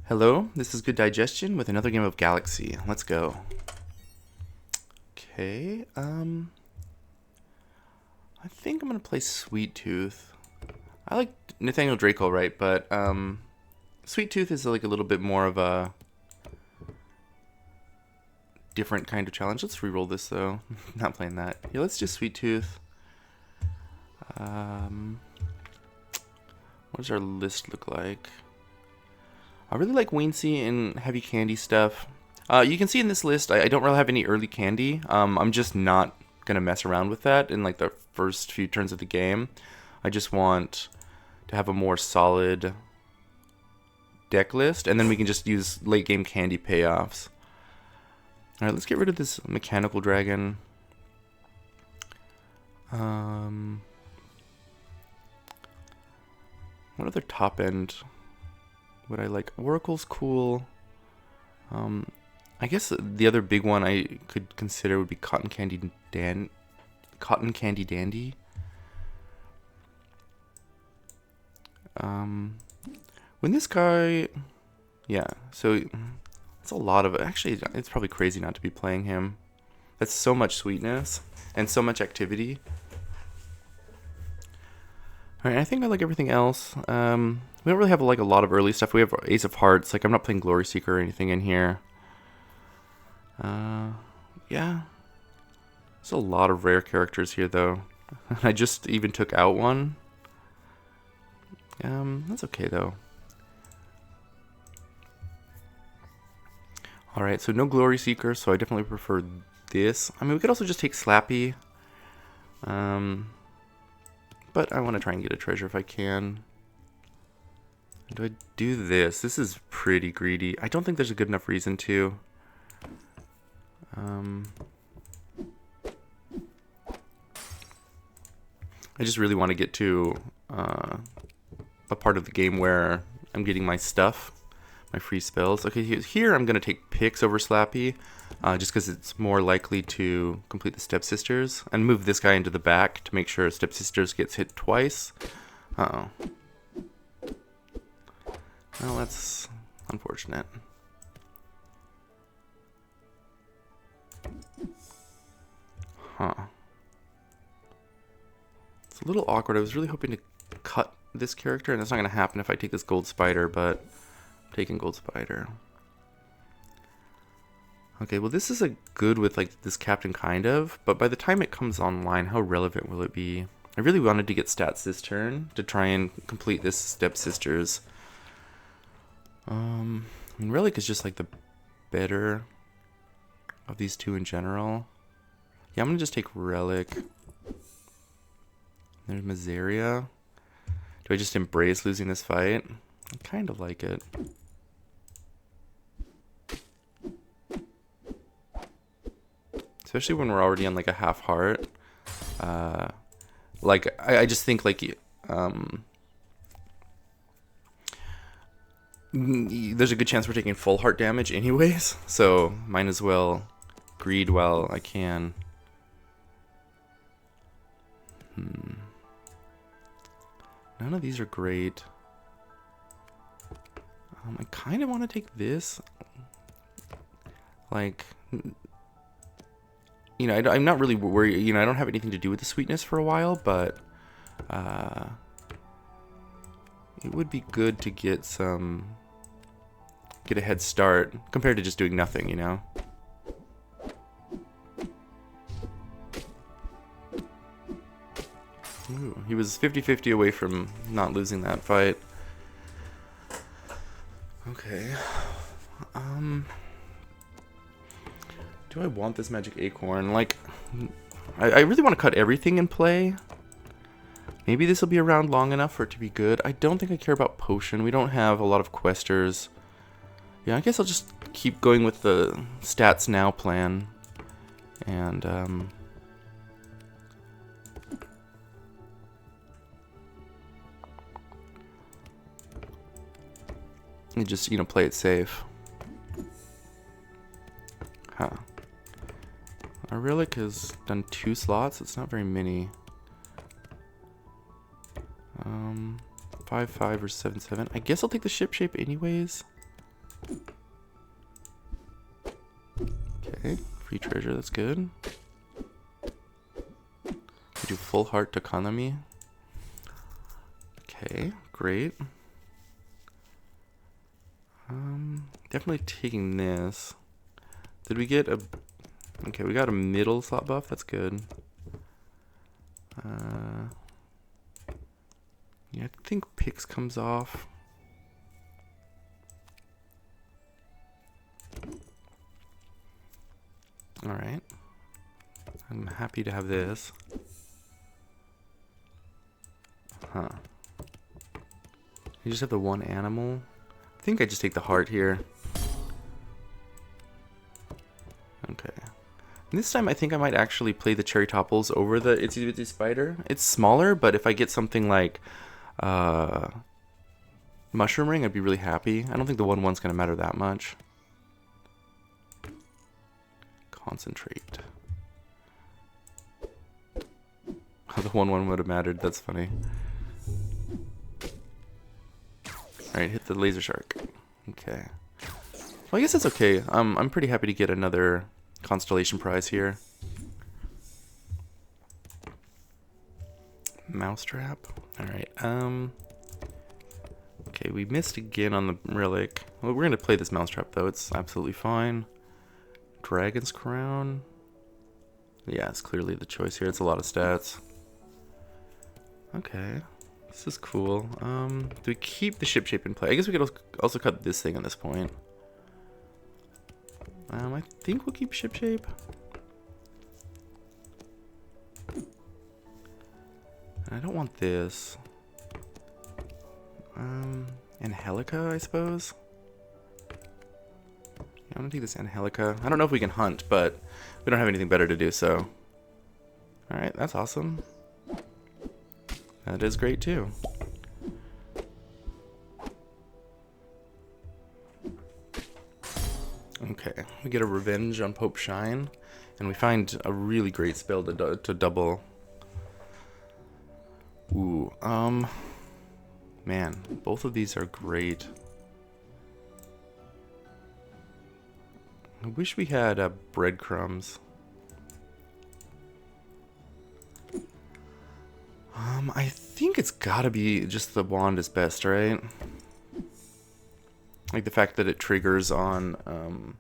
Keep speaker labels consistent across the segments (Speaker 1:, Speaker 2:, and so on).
Speaker 1: Hello, this is GoodDigestion with another game of Galaxy. Let's go. Okay, I think I'm gonna play Sweet Tooth. I like Nathaniel Drake all right, but Sweet Tooth is like a little bit more of a different kind of challenge. Let's reroll this though. Not playing that. Yeah, let's do Sweet Tooth. What does our list look like? I really like Weensy and heavy candy stuff. You can see in this list, I don't really have any early candy. I'm just not gonna mess around with that in like the first few turns of the game. I just want to have a more solid deck list, and then we can just use late game candy payoffs. All right, let's get rid of this mechanical dragon. What other top end would I like? Oracle's cool. I guess the other big one I could consider would be Cotton Candy Dandy. When this guy, yeah, so it's a lot of it. Actually, it's probably crazy not to be playing him. That's so much sweetness and so much activity. Alright, I think I like everything else. We don't really have like a lot of early stuff. We have Ace of Hearts. Like, I'm not playing Glory Seeker or anything in here. Yeah. There's a lot of rare characters here, though. I just even took out one. That's okay, though. Alright, so no Glory Seeker, so I definitely prefer this. I mean, we could also just take Slappy. But I want to try and get a treasure if I can. Do I do this? This is pretty greedy. I don't think there's a good enough reason to. I just really want to get to a part of the game where I'm getting my stuff, my free spells. Okay, here I'm going to take Pix over Slappy, just because it's more likely to complete the Stepsisters, and move this guy into the back to make sure Stepsisters gets hit twice. Uh-oh. Well, that's unfortunate. Huh. It's a little awkward. I was really hoping to cut this character, and that's not going to happen if I take this Gold Spider, but I'm taking Gold Spider. Okay, well this is a good with like this captain kind of, but by the time it comes online, how relevant will it be? I really wanted to get stats this turn to try and complete this Stepsisters. I mean, Relic is just like the better of these two in general. Yeah, I'm gonna just take Relic. There's Miseria. Do I just embrace losing this fight? I kind of like it. Especially when we're already on like a half heart. Like I just think like there's a good chance we're taking full heart damage anyways, so might as well greed while I can. None of these are great. I kind of want to take this. Like, you know, I'm not really worried. You know, I don't have anything to do with the sweetness for a while, but it would be good to get a head start compared to just doing nothing, you know. Ooh, he was 50-50 away from not losing that fight. Okay. Do I want this magic acorn? Like, I really want to cut everything in play. Maybe this will be around long enough for it to be good. I don't think I care about potion. We don't have a lot of questers. Yeah, I guess I'll just keep going with the stats now plan. And, and just, you know, play it safe. Huh. Our Relic has done 2 slots. It's not very many. 5-5 or 7-7. I guess I'll take the ship shape anyways. Okay, free treasure, that's good. We do full heart to Kanami. Okay, great. Definitely taking this. Did we get a... Okay, we got a middle slot buff, that's good. Yeah, I think Pix comes off. Alright. I'm happy to have this. Huh. You just have the one animal? I think I just take the heart here. Okay. And this time I think I might actually play the cherry topples over the Itsy Bitsy Spider. It's smaller, but if I get something like Mushroom Ring, I'd be really happy. I don't think the 1/1's gonna matter that much. Concentrate. Oh, the 1/1 would have mattered, that's funny. Alright, hit the laser shark. Okay. Well, I guess it's okay. I'm pretty happy to get another constellation prize here. Mousetrap. Alright, okay, we missed again on the relic. Well, we're gonna play this mousetrap though, it's absolutely fine. Dragon's Crown. Yeah, it's clearly the choice here. It's a lot of stats. Okay. This is cool. Do we keep the ship shape in play? I guess we could also cut this thing at this point. I think we'll keep ship shape. I don't want this. Angelica, I suppose. Yeah, I'm gonna take this Angelica. I don't know if we can hunt, but we don't have anything better to do, so. Alright, that's awesome. That is great too. Okay, we get a revenge on Pope Shine, and we find a really great spell to double. Ooh, man, both of these are great. I wish we had breadcrumbs. I think it's gotta be just the wand is best, right? Like the fact that it triggers on,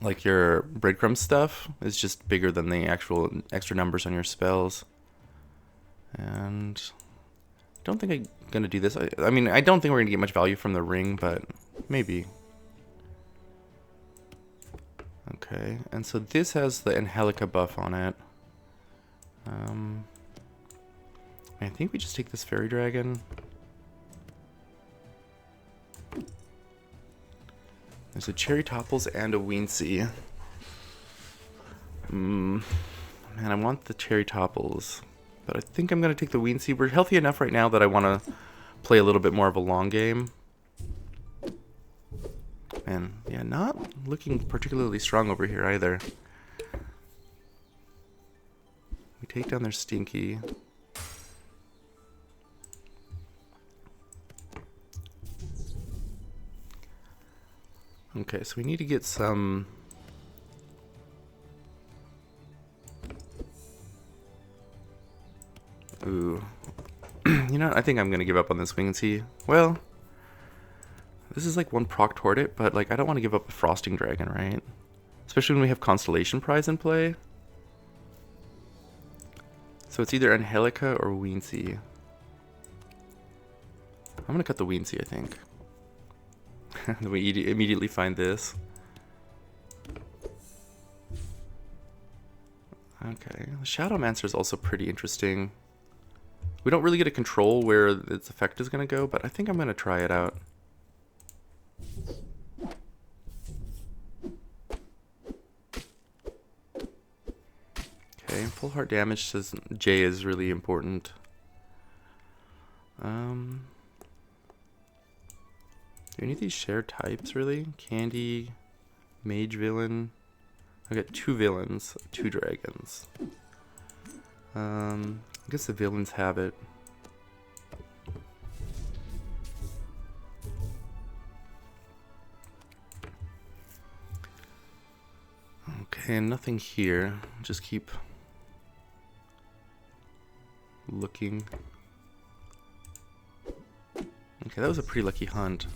Speaker 1: like your breadcrumb stuff is just bigger than the actual extra numbers on your spells. And I don't think I'm gonna do this. I mean, I don't think we're gonna get much value from the ring, but maybe. Okay, and so this has the Angelica buff on it. I think we just take this fairy dragon. There's a cherry topples and a Weensea. Man, I want the cherry topples, but I think I'm gonna take the Weensea. We're healthy enough right now that I want to play a little bit more of a long game. And yeah, not looking particularly strong over here either. We take down their Stinky. Okay, so we need to get some... Ooh. You know what? I think I'm going to give up on this Weensea. Well, this is like one proc toward it, but like I don't want to give up a Frosting Dragon, right? Especially when we have Constellation Prize in play. So it's either Angelica or Weensea. I'm going to cut the Weensea, I think. Then we immediately find this. Okay, the Shadowmancer is also pretty interesting. We don't really get to control where its effect is going to go, but I think I'm going to try it out. Okay, full heart damage says J is really important. Do any of these share types, really? Candy, Mage Villain. I got 2 villains, 2 dragons. I guess the villains have it. Okay, nothing here. Just keep looking. Okay, that was a pretty lucky hunt.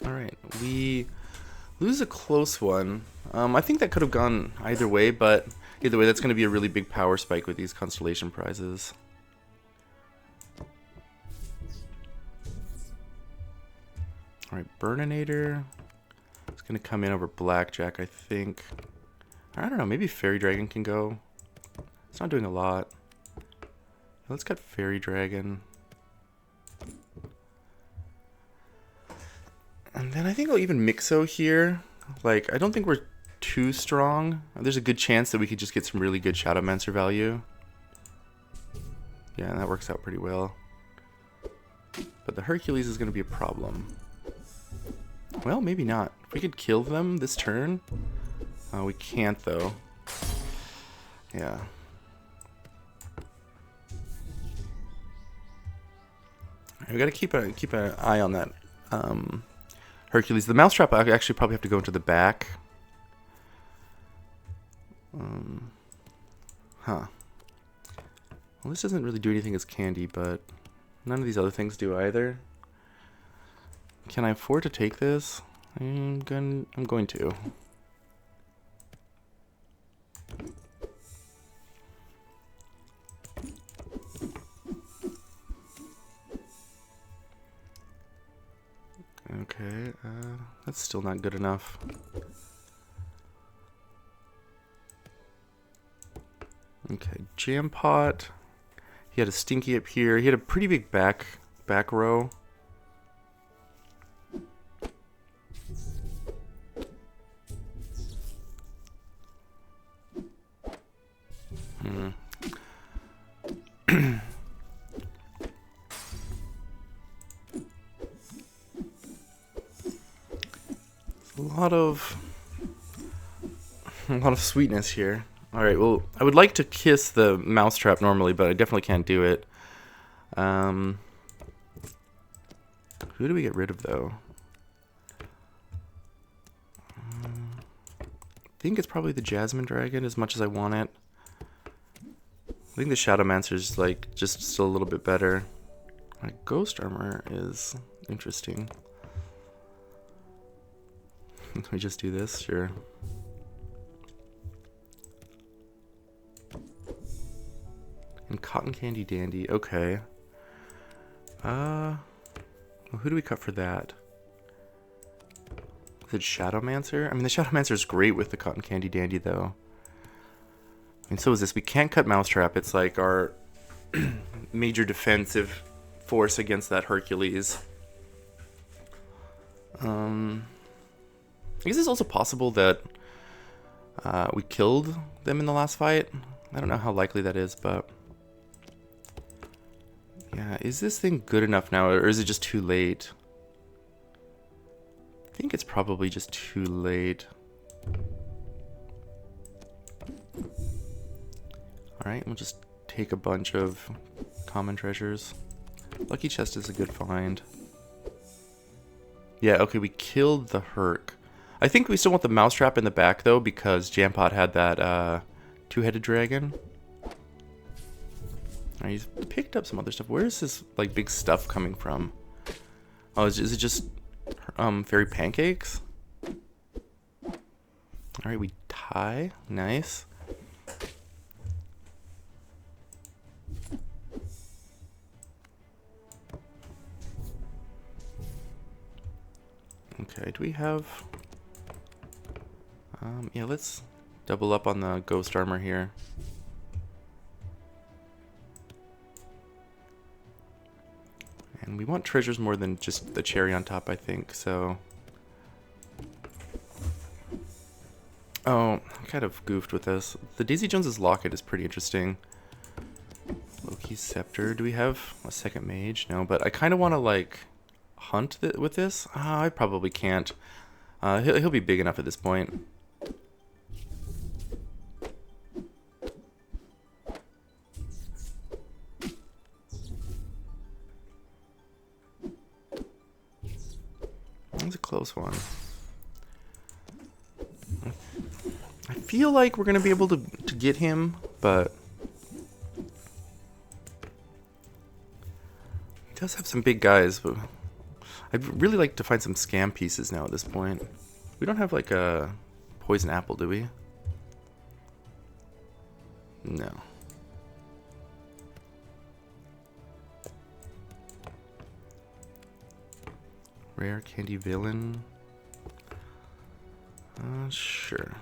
Speaker 1: Alright, we lose a close one. I think that could have gone either way, but either way, that's going to be a really big power spike with these constellation prizes. Alright, Burninator. It's going to come in over Blackjack, I think. I don't know, maybe Fairy Dragon can go. It's not doing a lot. Let's cut Fairy Dragon. And then I think I'll even Mixo here. Like, I don't think we're too strong. There's a good chance that we could just get some really good Shadowmancer value. Yeah, that works out pretty well. But the Hercules is going to be a problem. Well, maybe not. If we could kill them this turn. We can't, though. Yeah. We gotta keep an eye on that Hercules. The Mousetrap I actually probably have to go into the back. Well, this doesn't really do anything as candy, but none of these other things do either. Can I afford to take this? I'm going to. Okay, that's still not good enough. Okay, Jam Pot. He had a Stinky up here. He had a pretty big back row. A lot of sweetness here. Alright, well, I would like to kiss the Mousetrap normally, but I definitely can't do it. Who do we get rid of, though? I think it's probably the Jasmine Dragon, as much as I want it. I think the Shadowmancer is, like, just still a little bit better. Ghost Armor is interesting. Can we just do this? Sure. And Cotton Candy Dandy. Okay. Well, who do we cut for that? Is it Shadowmancer? I mean, the Shadowmancer is great with the Cotton Candy Dandy, though. I mean, so is this. We can't cut Mousetrap. It's like our major defensive force against that Hercules. I guess it's also possible that we killed them in the last fight. I don't know how likely that is, but... yeah, is this thing good enough now, or is it just too late? I think it's probably just too late. Alright, we'll just take a bunch of common treasures. Lucky Chest is a good find. Yeah, okay, we killed the Herc. I think we still want the Mousetrap in the back, though, because Jampot had that two-headed dragon. Right, he's picked up some other stuff. Where is this, like, big stuff coming from? Oh, is it just fairy pancakes? Alright, we tie. Nice. Okay, do we have... yeah, let's double up on the Ghost Armor here. And we want treasures more than just the cherry on top, I think, so... oh, I kind of goofed with this. The Daisy Jones's Locket is pretty interesting. Loki's Scepter. Do we have a second mage? No, but I kind of want to, like, hunt with this. I probably can't. He'll be big enough at this point. That's a close one. feel like we're gonna be able to get him, but he does have some big guys. But I'd really like to find some scam pieces now at this point. We don't have like a poison apple, do we? No. Rare candy villain. Sure.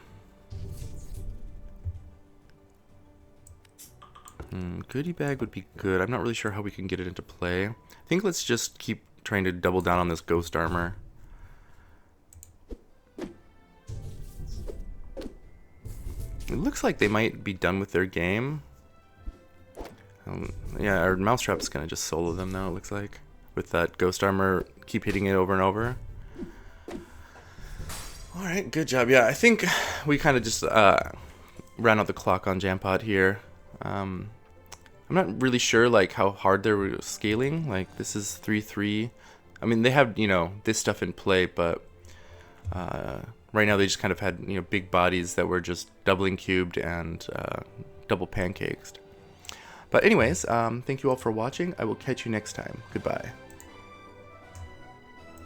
Speaker 1: Goodie bag would be good. I'm not really sure how we can get it into play. I think let's just keep trying to double down on this ghost armor. It looks like they might be done with their game. Yeah, our mousetrap's gonna just solo them now, it looks like. With that ghost armor, keep hitting it over and over. Alright, good job. Yeah, I think we kind of just ran out the clock on Jampot here. I'm not really sure like how hard they're scaling. Like this is 3-3. I mean, they have, you know, this stuff in play, but right now they just kind of had, you know, big bodies that were just doubling cubed and double pancaked. But anyways, thank you all for watching. I will catch you next time. Goodbye.